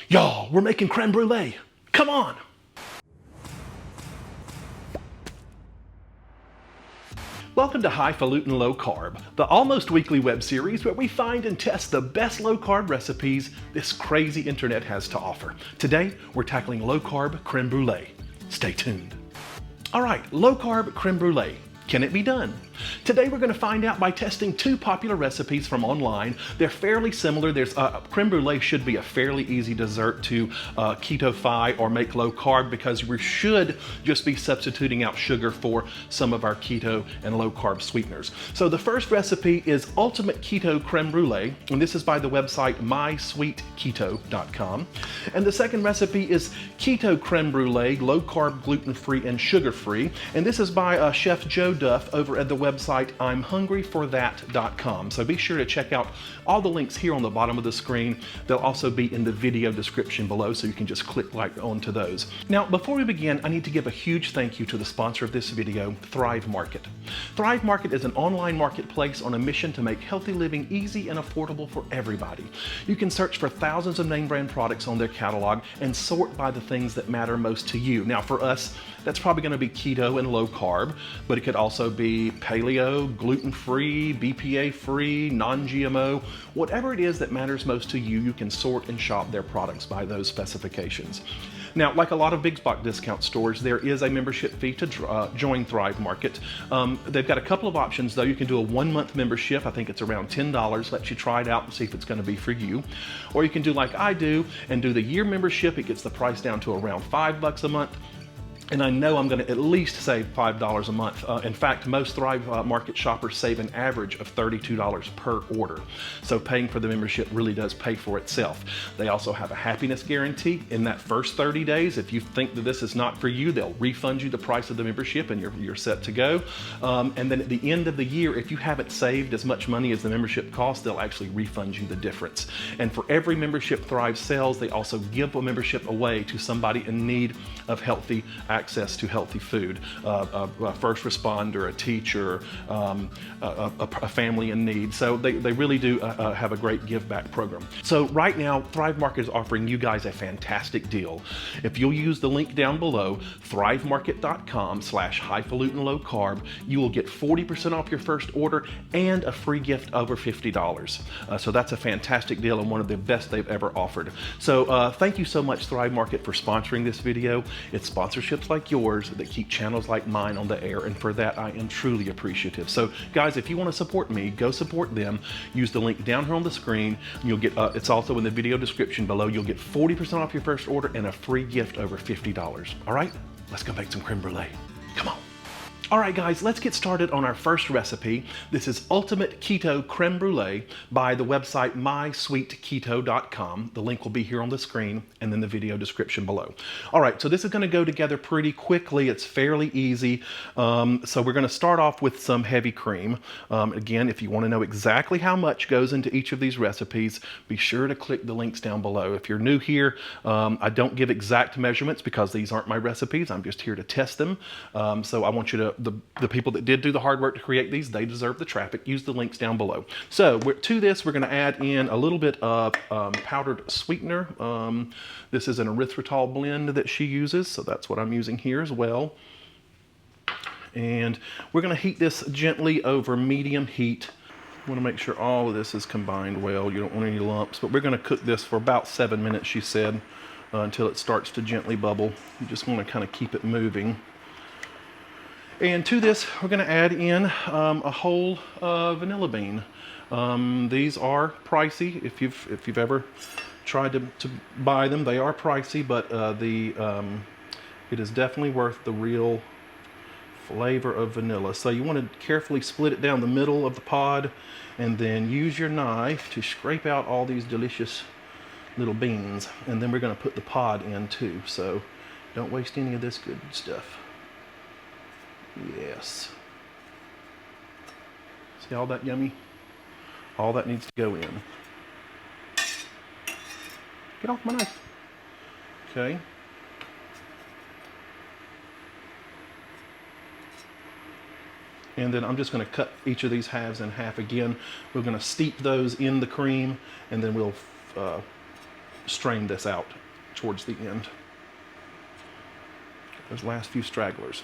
Y'all, we're making creme brulee. Come on. Welcome to Highfalutin Low Carb, the almost weekly web series where we find and test the best low carb recipes this crazy internet has to offer. Today, we're tackling low carb creme brulee. Stay tuned. All right, low carb creme brulee. Can it be done? Today we're going to find out by testing two popular recipes from online. They're fairly similar. Creme brulee should be a fairly easy dessert to keto-fy or make low carb because we should just be substituting out sugar for some of our keto and low carb sweeteners. So the first recipe is Ultimate Keto Creme Brûlée, and this is by the website MySweetKeto.com. And the second recipe is Keto Creme Brûlée, low carb, gluten-free, and sugar-free. And this is by Chef Joe Duff over at the website I'mHungryForThat.com. So be sure to check out all the links here on the bottom of the screen. They'll also be in the video description below, so you can just click right onto those. Now, before we begin, I need to give a huge thank you to the sponsor of this video, Thrive Market. Thrive Market is an online marketplace on a mission to make healthy living easy and affordable for everybody. You can search for thousands of name brand products on their catalog and sort by the things that matter most to you. Now, for us, that's probably going to be keto and low carb, but it could also be paleo, gluten-free, BPA-free, non-GMO. Whatever it is that matters most to you, you can sort and shop their products by those specifications. Now, like a lot of big box discount stores, there is a membership fee to join Thrive Market. They've got a couple of options though. You can do a 1-month membership. I think it's around $10. Lets you try it out and see if it's going to be for you. Or you can do like I do and do the year membership. It gets the price down to around $5 a month. And I know I'm going to at least save $5 a month. In fact, most Thrive Market shoppers save an average of $32 per order. So paying for the membership really does pay for itself. They also have a happiness guarantee. In that first 30 days, if you think that this is not for you, they'll refund you the price of the membership and you're set to go. And then at the end of the year, if you haven't saved as much money as the membership costs, they'll actually refund you the difference. And for every membership Thrive sells, they also give a membership away to somebody in need of healthy access to healthy food, a first responder, a teacher, a family in need. So they really do have a great give back program. So right now, Thrive Market is offering you guys a fantastic deal. If you'll use the link down below, thrivemarket.com/highfalutin-low-carb, you will get 40% off your first order and a free gift over $50. So that's a fantastic deal and one of the best they've ever offered. So thank you so much, Thrive Market, for sponsoring this video. It's sponsorships like yours that keep channels like mine on the air, and for that I am truly appreciative. So guys, if you want to support me, go support them. Use the link down here on the screen. You'll get it's also in the video description below. You'll get 40% off your first order and a free gift over $50. All right, let's go make some creme brulee. Come on. All right, guys, let's get started on our first recipe. This is Ultimate Keto Creme Brûlée by the website MySweetKeto.com. The link will be here on the screen and then the video description below. All right, so this is going to go together pretty quickly. It's fairly easy. So we're going to start off with some heavy cream. Again, if you want to know exactly how much goes into each of these recipes, be sure to click the links down below. If you're new here, I don't give exact measurements because these aren't my recipes. I'm just here to test them. So I want you to the people that did do the hard work to create these, they deserve the traffic. Use the links down below. So to this, we're going to add in a little bit of powdered sweetener. This is an erythritol blend that she uses, so that's what I'm using here as well. And we're going to heat this gently over medium heat. I want to make sure all of this is combined well. You don't want any lumps, but we're going to cook this for about 7 minutes, she said, until it starts to gently bubble. You just want to kind of keep it moving. And to this, we're going to add in a whole vanilla bean. These are pricey. If you've ever tried to buy them, they are pricey, but it is definitely worth the real flavor of vanilla. So you want to carefully split it down the middle of the pod, and then use your knife to scrape out all these delicious little beans. And then we're going to put the pod in too. So don't waste any of this good stuff. Yes. See all that yummy? All that needs to go in. Get off my knife. Okay. And then I'm just going to cut each of these halves in half again. We're going to steep those in the cream, and then we'll strain this out towards the end. Those last few stragglers.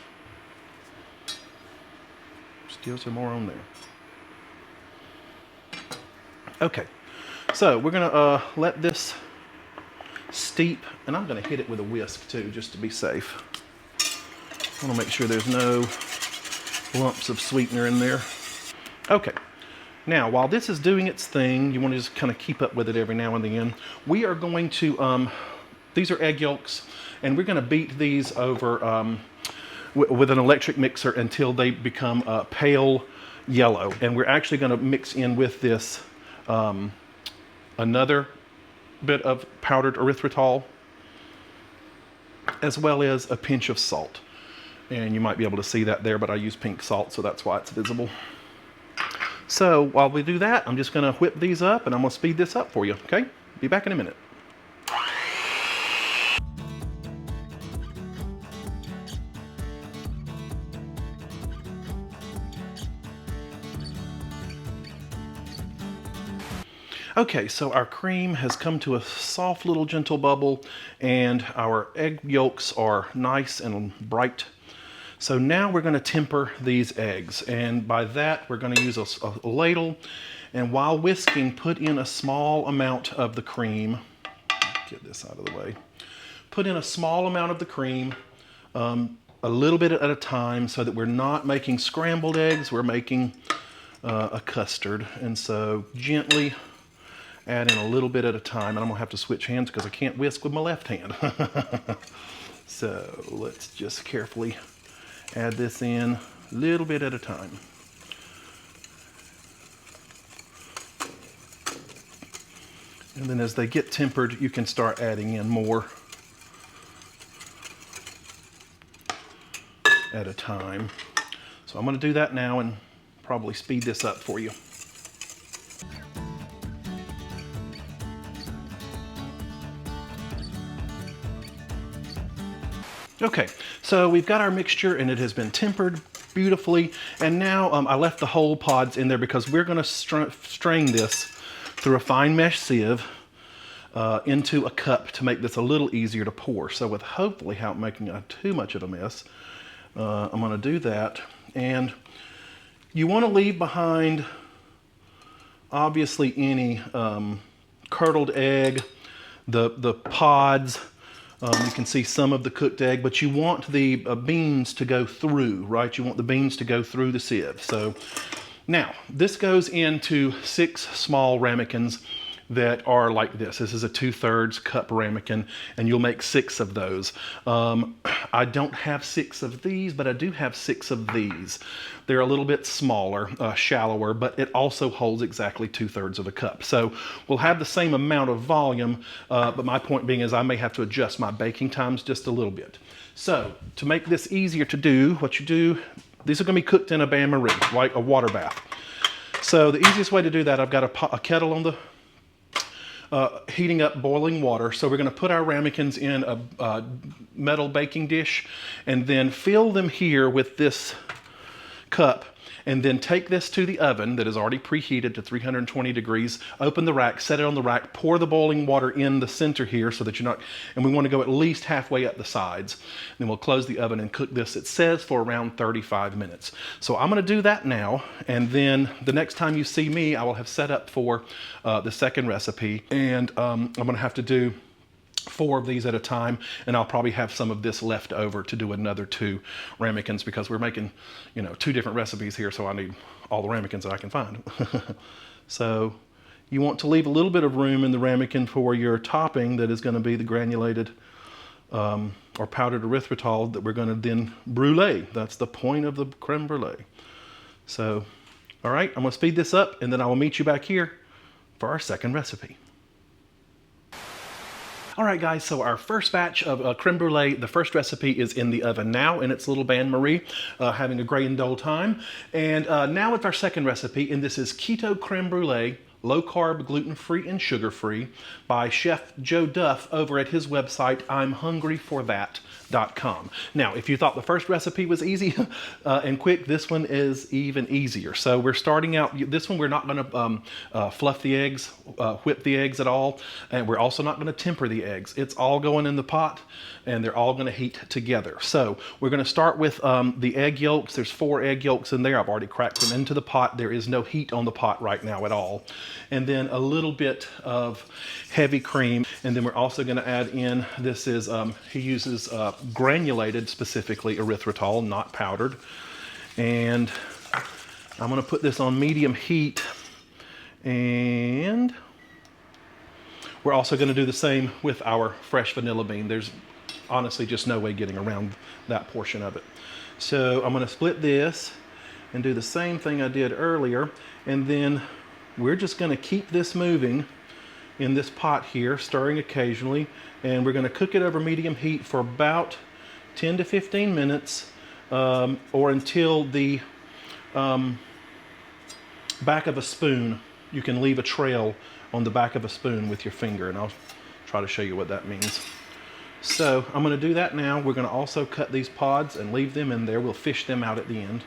Still some more on there. Okay, so we're gonna let this steep, and I'm gonna hit it with a whisk too, just to be safe. I wanna make sure there's no lumps of sweetener in there. Okay, now while this is doing its thing, you wanna just kind of keep up with it every now and then. We are going to, these are egg yolks, and we're gonna beat these over with an electric mixer until they become pale yellow. And we're actually gonna mix in with this another bit of powdered erythritol, as well as a pinch of salt. And you might be able to see that there, but I use pink salt, so that's why it's visible. So while we do that, I'm just gonna whip these up and I'm gonna speed this up for you, okay? Be back in a minute. Okay, so our cream has come to a soft little gentle bubble and our egg yolks are nice and bright. So now we're going to temper these eggs, and by that we're going to use a ladle, and while whisking, put in a small amount of the cream. Get this out of the way. Put in a small amount of the cream, a little bit at a time, so that we're not making scrambled eggs, we're making a custard. And so gently add in a little bit at a time, and I'm gonna have to switch hands because I can't whisk with my left hand. So let's just carefully add this in a little bit at a time. And then as they get tempered, you can start adding in more at a time. So I'm gonna do that now and probably speed this up for you. Okay, so we've got our mixture and it has been tempered beautifully. And now I left the whole pods in there because we're gonna strain this through a fine mesh sieve into a cup to make this a little easier to pour. So with hopefully without making too much of a mess, I'm gonna do that. And you wanna leave behind obviously any curdled egg, the pods. You can see some of the cooked egg, but you want the beans to go through, right? You want the beans to go through the sieve. So now this goes into 6 small ramekins that are like this. This is a 2/3 cup ramekin, and you'll make 6 of those. I don't have 6 of these, but I do have 6 of these. They're a little bit smaller, shallower, but it also holds exactly 2/3 of a cup. So we'll have the same amount of volume, but my point being is I may have to adjust my baking times just a little bit. So to make this easier to do, what you do, these are gonna be cooked in a bain-marie, like a water bath. So the easiest way to do that, I've got a kettle on the heating up boiling water. So we're going to put our ramekins in a metal baking dish and then fill them here with this cup, and then take this to the oven that is already preheated to 320 degrees, open the rack, set it on the rack, pour the boiling water in the center here so that you're not, and we want to go at least halfway up the sides. Then we'll close the oven and cook this, it says, for around 35 minutes. So I'm going to do that now, and then the next time you see me, I will have set up for the second recipe, and I'm going to have to do 4 of these at a time, and I'll probably have some of this left over to do another 2 ramekins because we're making, 2 different recipes here, so I need all the ramekins that I can find. So you want to leave a little bit of room in the ramekin for your topping that is going to be the granulated or powdered erythritol that we're going to then brulee. That's the point of the creme brulee. So, all right, I'm going to speed this up, and then I will meet you back here for our second recipe. All right, guys, so our first batch of creme brulee, the first recipe is in the oven now in its little bain-marie, having a grand old time. And now it's our second recipe, and this is Keto Crème Brûlée low carb, gluten free, and sugar free by Chef Joe Duff over at his website, I'mHungryForThat.com. Now, if you thought the first recipe was easy and quick, this one is even easier. So we're starting out, this one we're not going to fluff the eggs, whip the eggs at all, and we're also not going to temper the eggs. It's all going in the pot, and they're all going to heat together. So we're going to start with the egg yolks. There's 4 egg yolks in there. I've already cracked them into the pot. There is no heat on the pot right now at all. And then a little bit of heavy cream. And then we're also going to add in, this is, he uses granulated, specifically erythritol, not powdered. And I'm going to put this on medium heat. And we're also going to do the same with our fresh vanilla bean. There's honestly just no way getting around that portion of it. So I'm going to split this and do the same thing I did earlier. And then we're just going to keep this moving in this pot here, stirring occasionally. And we're going to cook it over medium heat for about 10 to 15 minutes or until the back of a spoon, you can leave a trail on the back of a spoon with your finger, and I'll try to show you what that means. So I'm going to do that now. We're going to also cut these pods and leave them in there. We'll fish them out at the end.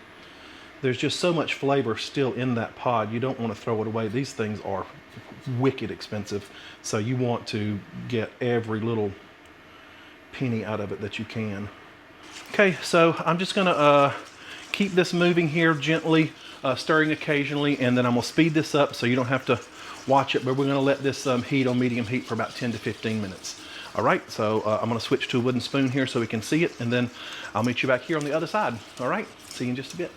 There's just so much flavor still in that pod. You don't want to throw it away. These things are wicked expensive, so you want to get every little penny out of it that you can. Okay, so I'm just going to keep this moving here gently, stirring occasionally, and then I'm going to speed this up so you don't have to watch it, but we're going to let this heat on medium heat for about 10 to 15 minutes. All right, so I'm going to switch to a wooden spoon here so we can see it, and then I'll meet you back here on the other side. All right, see you in just a bit.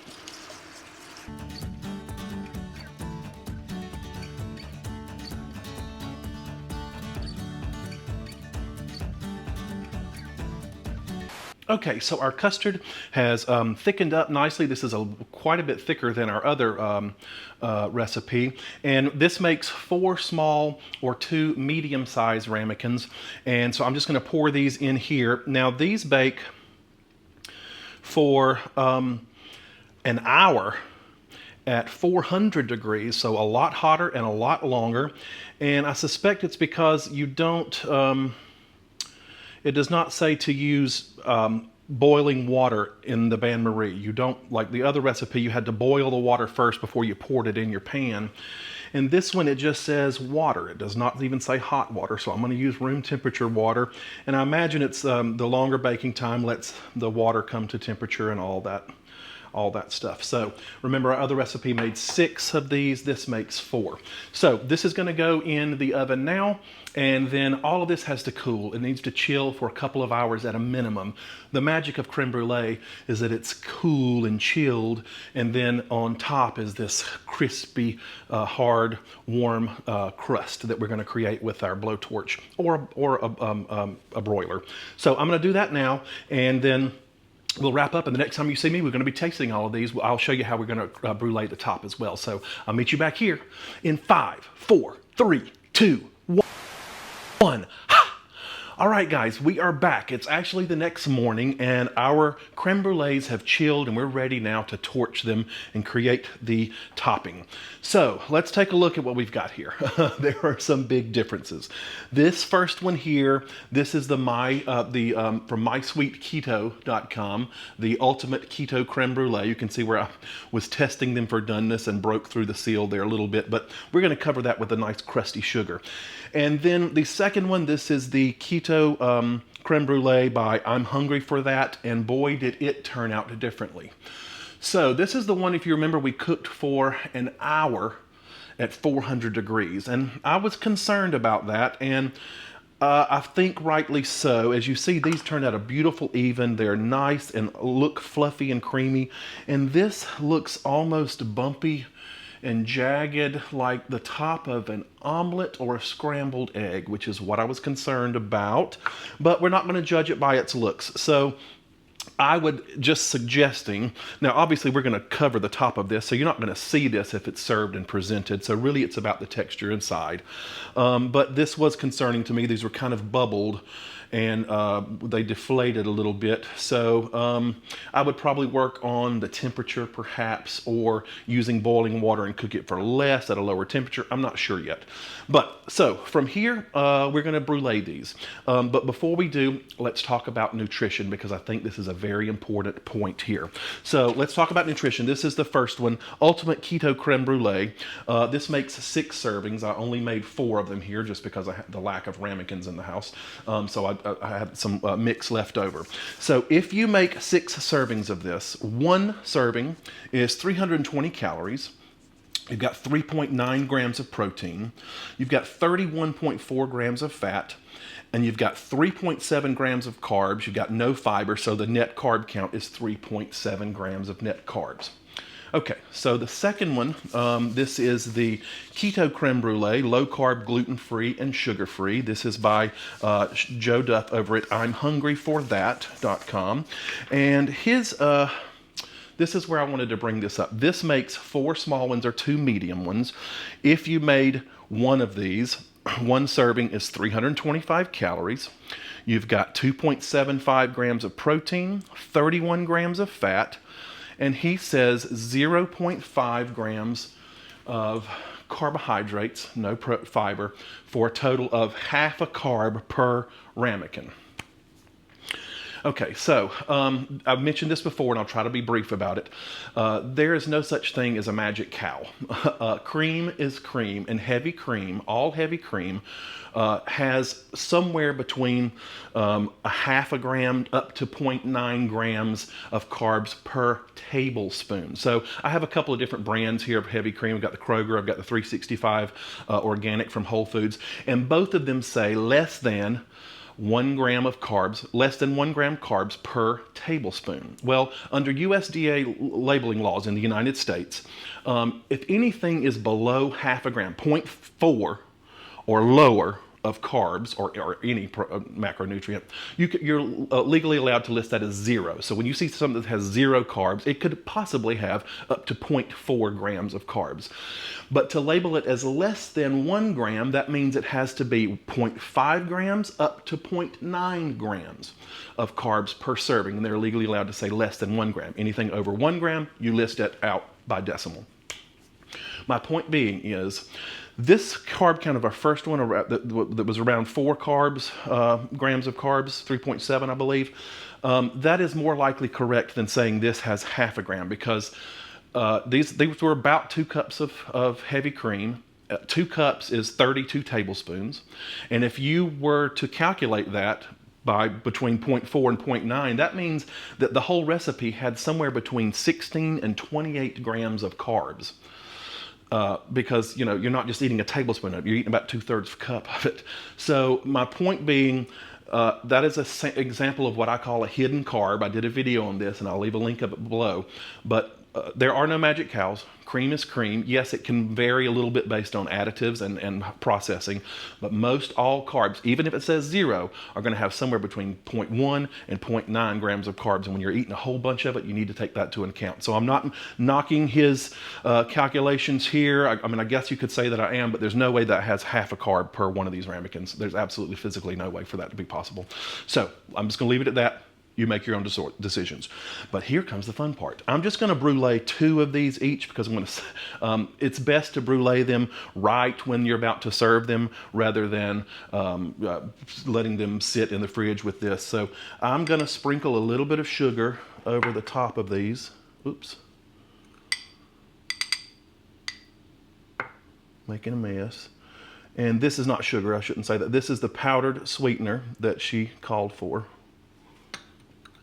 Okay, so our custard has thickened up nicely. This is quite a bit thicker than our other recipe. And this makes 4 small or 2 medium-sized ramekins. And so I'm just going to pour these in here. Now, these bake for an hour at 400 degrees, so a lot hotter and a lot longer. And I suspect it's because you don't... it does not say to use boiling water in the bain-marie. You don't, like the other recipe, you had to boil the water first before you poured it in your pan. In this one, it just says water. It does not even say hot water, so I'm going to use room temperature water. And I imagine it's the longer baking time lets the water come to temperature and all that stuff. So remember, our other recipe made 6 of these. This makes 4. So this is going to go in the oven now, and then all of this has to cool. It needs to chill for a couple of hours at a minimum. The magic of creme brulee is that it's cool and chilled, and then on top is this crispy, hard, warm crust that we're going to create with our blowtorch or a broiler. So I'm going to do that now, and then we'll wrap up, and the next time you see me, we're going to be tasting all of these. I'll show you how we're going to brulee the top as well. So I'll meet you back here in 5, 4, 3, 2, 1. All right, guys, we are back. It's actually the next morning, and our creme brulees have chilled, and we're ready now to torch them and create the topping. So let's take a look at what we've got here. There are some big differences. This first one here, this is the from MySweetKeto.com, the ultimate keto creme brulee. You can see where I was testing them for doneness and broke through the seal there a little bit, but we're going to cover that with a nice crusty sugar. And then the second one, this is the Keto Creme Brulee by I'm Hungry for That, and boy did it turn out differently. So this is the one, if you remember, we cooked for an hour at 400 degrees, and I was concerned about that, and I think rightly so. As you see, these turned out a beautiful even. They're nice and look fluffy and creamy, and this looks almost bumpy and jagged like the top of an omelet or a scrambled egg, which is what I was concerned about, but we're not going to judge it by its looks. So I would just suggesting, now obviously we're going to cover the top of this, so you're not going to see this if it's served and presented, so really it's about the texture inside. But this was concerning to me. These were kind of bubbled and they deflated a little bit. So I would probably work on the temperature perhaps, or using boiling water and cook it for less at a lower temperature. I'm not sure yet. But so from here, we're going to brulee these. But before we do, let's talk about nutrition, because I think this is a very important point here. So let's talk about nutrition. This is the first one, Ultimate Keto Creme Brulee. This makes 6 servings. I only made 4 of them here just because I had the lack of ramekins in the house. So I had some mix left over. So if you make 6 servings of this, 1 serving is 320 calories. You've got 3.9 grams of protein. You've got 31.4 grams of fat. And you've got 3.7 grams of carbs. You've got no fiber, so the net carb count is 3.7 grams of net carbs. Okay, so the second one, this is the Keto Crème Brûlée, low carb, gluten-free, and sugar-free. This is by Joe Duff over at I'mHungryForThat.com. And this is where I wanted to bring this up. This makes 4 small ones or 2 medium ones. If you made one of these, 1 serving is 325 calories. You've got 2.75 grams of protein, 31 grams of fat, and he says 0.5 grams of carbohydrates, no fiber, for a total of half a carb per ramekin. Okay, so I've mentioned this before, and I'll try to be brief about it. There is no such thing as a magic cow. Cream is cream, and heavy cream, all heavy cream, has somewhere between a half a gram up to 0.9 grams of carbs per tablespoon. So I have a couple of different brands here of heavy cream. I've got the Kroger, I've got the 365 organic from Whole Foods, and both of them say less than 1 gram of carbs, less than 1 gram carbs per tablespoon. Well, under USDA labeling laws in the United States, if anything is below half a gram, 0.4 or lower of carbs or any macronutrient, you're legally allowed to list that as 0. So when you see something that has 0 carbs, it could possibly have up to 0.4 grams of carbs. But to label it as less than 1 gram, that means it has to be 0.5 grams up to 0.9 grams of carbs per serving. And they're legally allowed to say less than 1 gram. Anything over 1 gram, you list it out by decimal. My point being is, this carb count of our first one that was around 4 grams of carbs, 3.7 I believe, that is more likely correct than saying this has half a gram, because these were about 2 cups of heavy cream. 2 cups is 32 tablespoons. And if you were to calculate that by between 0.4 and 0.9, that means that the whole recipe had somewhere between 16 and 28 grams of carbs. Because you're not just eating a tablespoon of it, you're eating about 2/3 cup of it. So my point being, that is an example of what I call a hidden carb. I did a video on this, and I'll leave a link of it below. But there are no magic cows. Cream is cream. Yes, it can vary a little bit based on additives and processing, but most all carbs, even if it says 0, are going to have somewhere between 0.1 and 0.9 grams of carbs. And when you're eating a whole bunch of it, you need to take that into account. So I'm not knocking his calculations here. I mean, I guess you could say that I am, but there's no way that has half a carb per one of these ramekins. There's absolutely physically no way for that to be possible. So I'm just going to leave it at that. You make your own decisions. But here comes the fun part. I'm just going to brulee 2 of these each, because I'm going to. It's best to brulee them right when you're about to serve them, rather than letting them sit in the fridge with this. So I'm going to sprinkle a little bit of sugar over the top of these. Oops. Making a mess. And this is not sugar. I shouldn't say that. This is the powdered sweetener that she called for.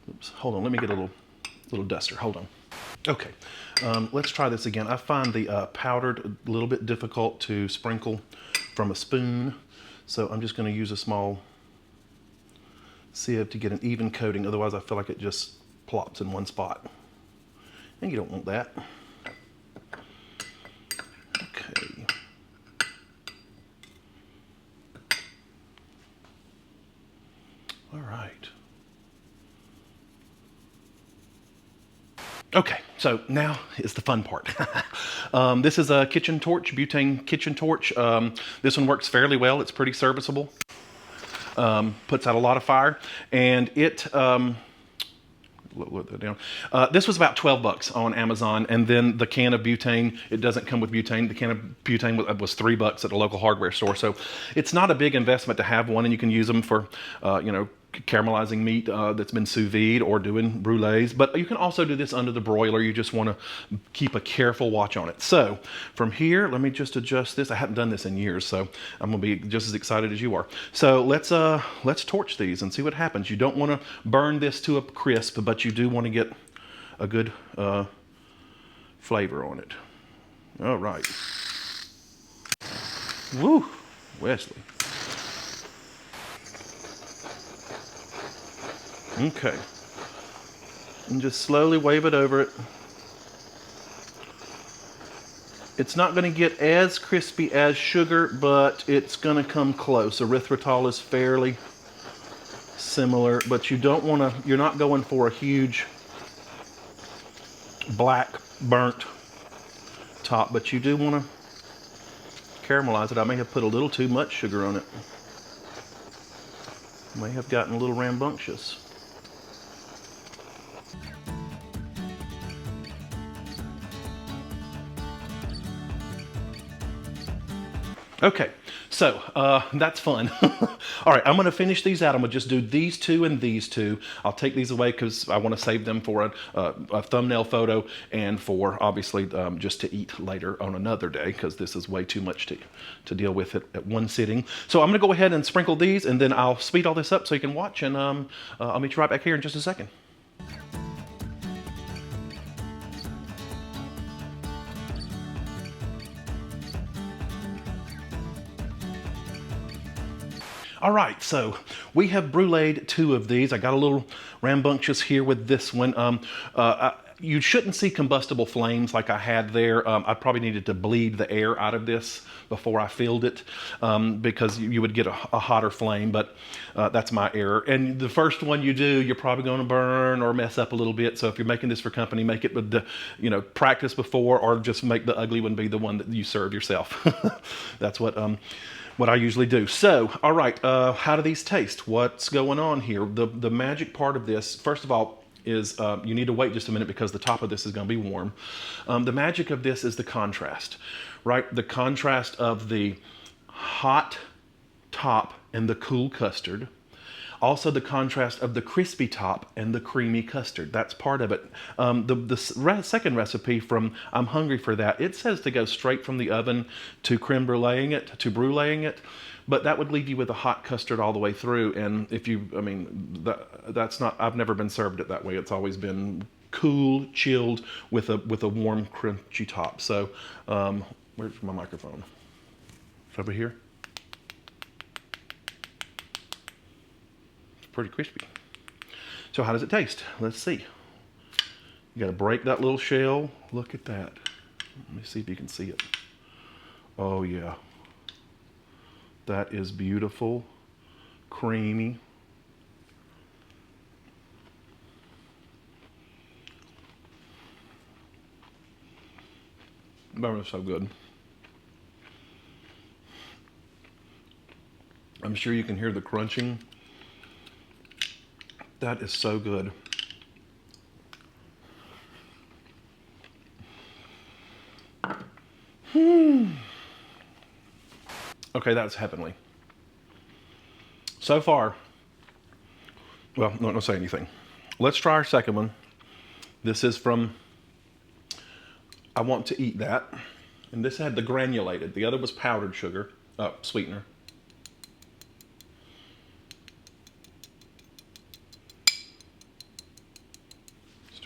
Oops, hold on, let me get a little duster, hold on. Okay, let's try this again. I find the powdered a little bit difficult to sprinkle from a spoon, so I'm just going to use a small sieve to get an even coating, otherwise I feel like it just plops in one spot. And you don't want that. Okay. All right. Okay, so now is the fun part. This is a kitchen torch, butane kitchen torch. This one works fairly well. It's pretty serviceable. Puts out a lot of fire, and it look that down. This was about 12 bucks on Amazon, and then the can of butane, it doesn't come with butane. The can of butane was 3 bucks at a local hardware store. So it's not a big investment to have one, and you can use them for, caramelizing meat that's been sous vide or doing brulees. But you can also do this under the broiler. You just want to keep a careful watch on it. So from here, let me just adjust this. I haven't done this in years, so I'm gonna be just as excited as you are. So let's torch these and see what happens. You don't want to burn this to a crisp, but you do want to get a good flavor on it. All right. Woo, Wesley. Okay. And just slowly wave it over it. It's not going to get as crispy as sugar, but it's going to come close. Erythritol is fairly similar, but you don't want to, you're not going for a huge black burnt top, but you do want to caramelize it. I may have put a little too much sugar on it. May have gotten a little rambunctious. Okay, so that's fun. All right, I'm going to finish these out. I'm going to just do these two and these two. I'll take these away because I want to save them for a thumbnail photo and for, obviously, just to eat later on another day, because this is way too much to deal with it at one sitting. So I'm going to go ahead and sprinkle these, and then I'll speed all this up so you can watch, and I'll meet you right back here in just a second. All right, so we have bruleed 2 of these. I got a little rambunctious here with this one. You shouldn't see combustible flames like I had there. I probably needed to bleed the air out of this before I filled it, because you would get a hotter flame, but that's my error. And the first one you do, you're probably going to burn or mess up a little bit. So if you're making this for company, make it with the, practice before, or just make the ugly one be the one that you serve yourself. That's what I usually do. So, all right, how do these taste? What's going on here? The magic part of this, first of all, is you need to wait just a minute because the top of this is going to be warm. The magic of this is the contrast, right? The contrast of the hot top and the cool custard. Also the contrast of the crispy top and the creamy custard. That's part of it. The second recipe from I'm Hungry for That, it says to go straight from the oven to creme bruleeing it, but that would leave you with a hot custard all the way through. And if you, that's not, I've never been served it that way. It's always been cool, chilled with a warm, crunchy top. So, where's my microphone? It's over here. Pretty crispy. So how does it taste? Let's see. You got to break that little shell. Look at that. Let me see if you can see it. Oh yeah. That is beautiful, creamy. That is so good. I'm sure you can hear the crunching. That is so good. Okay, that's heavenly. So far, well, don't say anything. Let's try our second one. This is from I Want to Eat That. And this had the granulated. The other was powdered sugar, sweetener.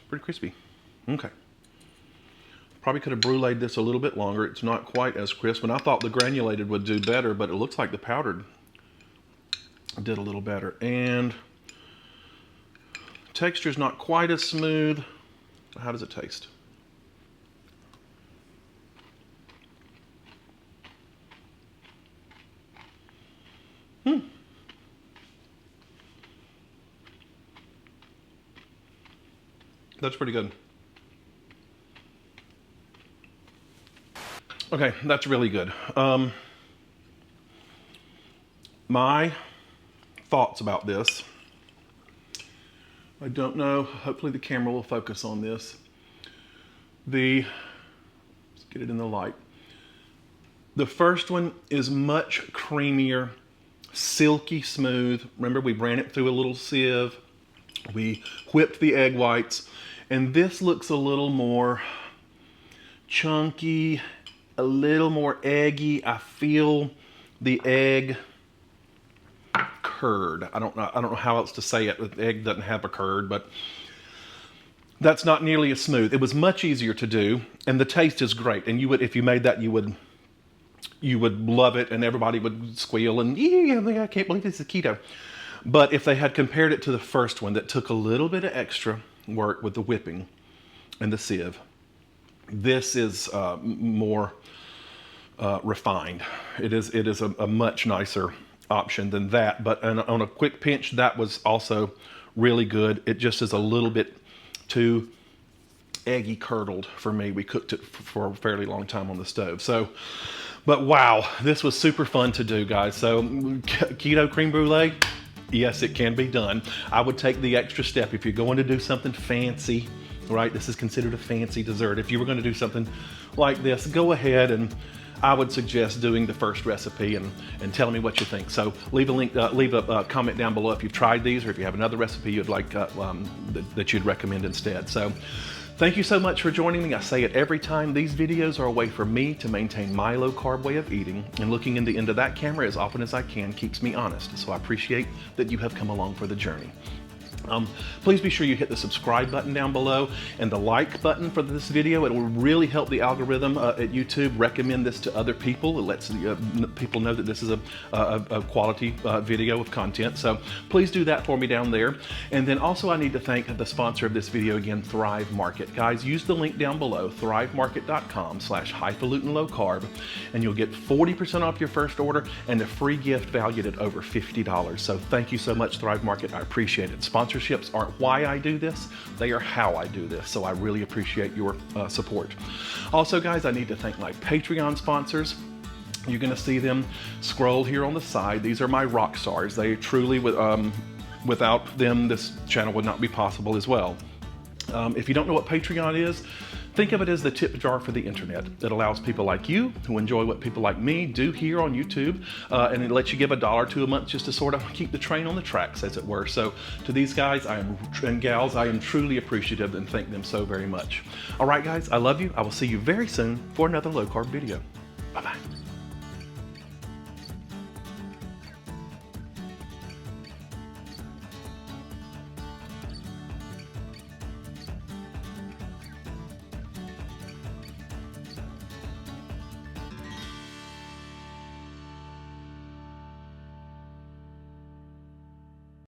Pretty crispy. Okay. Probably could have bruleed this a little bit longer. It's not quite as crisp, and I thought the granulated would do better, but it looks like the powdered did a little better. And texture's not quite as smooth. How does it taste? That's pretty good. Okay, that's really good. My thoughts about this, I don't know, hopefully the camera will focus on this. Let's get it in the light. The first one is much creamier, silky smooth. Remember, we ran it through a little sieve. We whipped the egg whites, and this looks a little more chunky, a little more eggy. I feel the egg curd. I don't know how else to say it. The egg doesn't have a curd, but that's not nearly as smooth. It was much easier to do, and the taste is great. And you would, if you made that, you would love it, and everybody would squeal and, yeah, I can't believe this is keto. But if they had compared it to the first one that took a little bit of extra work with the whipping and the sieve, this is more refined. It is a much nicer option than that. But on a quick pinch, that was also really good. It just is a little bit too eggy curdled for me. We cooked it for a fairly long time on the stove. So, but wow, this was super fun to do, guys. So keto creme brulee, yes, it can be done. I would take the extra step if you're going to do something fancy, right? This is considered a fancy dessert. If you were going to do something like this, go ahead, and I would suggest doing the first recipe and telling me what you think. So leave a link, leave a comment down below if you've tried these, or if you have another recipe you'd like that you'd recommend instead. So thank you so much for joining me. I say it every time. These videos are a way for me to maintain my low carb way of eating, and looking into that camera as often as I can keeps me honest. So I appreciate that you have come along for the journey. Please be sure you hit the subscribe button down below and the like button for this video. It will really help the algorithm at YouTube recommend this to other people. It lets people know that this is a quality video of content. So please do that for me down there. And then also I need to thank the sponsor of this video again, Thrive Market. Guys, use the link down below, thrivemarket.com/highfalutin low carb, and you'll get 40% off your first order and a free gift valued at over $50. So thank you so much, Thrive Market. I appreciate it. Sponsorships aren't why I do this, they are how I do this. So I really appreciate your support. Also, guys, I need to thank my Patreon sponsors. You're going to see them scroll here on the side. These are my rock stars. They truly, without them, this channel would not be possible as well. If you don't know what Patreon is, think of it as the tip jar for the internet. It allows people like you who enjoy what people like me do here on YouTube, and it lets you give $1 or $2 a month just to sort of keep the train on the tracks, as it were. So to these guys and gals, I am truly appreciative and thank them so very much. All right, guys, I love you. I will see you very soon for another low carb video.